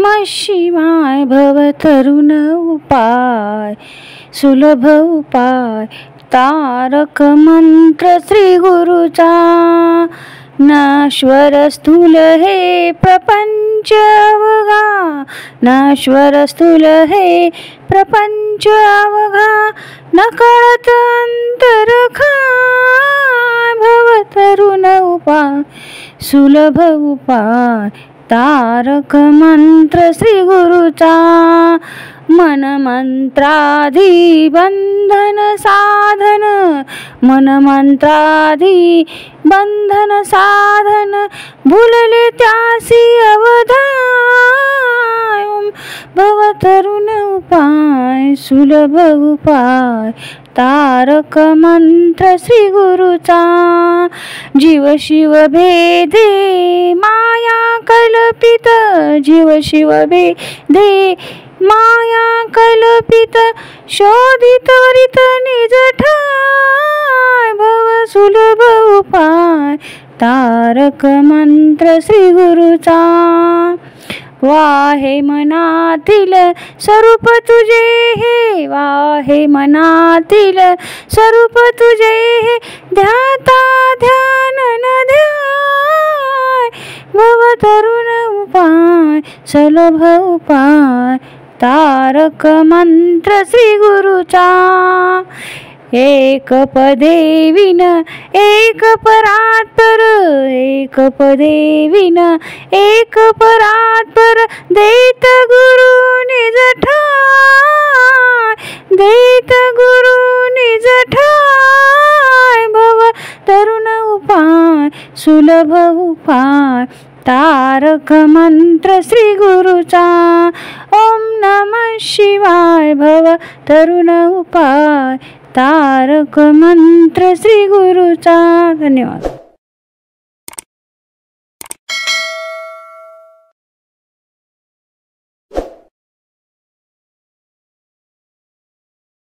नमः शिवाय भव तरुण उपाय सुलभ उपाय तारक मंत्र श्री गुरुचा नाश्वर स्थूल हे प्रपंच अवघा नाश्वर स्थूल हे प्रपंच अवघा नकळत अंतर काय भव तरुण उपाय सुलभ उपाय तारक मंत्र श्री गुरुचा मन मंत्रादी बंधन साधन मन मंत्रादी बंधन साधन भूलले त्यासी अवधाय भव तरुण उपाय सुलभ उपाय तारक मंत्र श्री गुरुचा जीव शिव भेदे माया कल्पित जीव शिव भेदे माया कल्पित शोधित वरित निज ठाय भव सुलभ उपाय तारक मंत्र श्री गुरुचा वाहे मनातील स्वरूप तुझे हे वाहे मनातील स्वरूप तुझे हे ध्याता ध्यान न ध्याय भव तरुण उपाय सुलभ उपाय तारक मंत्र श्री गुरुचा एक पदे विन एक परात्पर एक पदे विन एक परात्पर देत गुरु निज ठाय देत गुरु निज ठाय भव तरुण उपाय सुलभ उपाय तारक मंत्र श्री गुरुचा ओम नमः शिवाय भव तरुण उपाय तारक मंत्र श्री गुरुचा। धन्यवाद।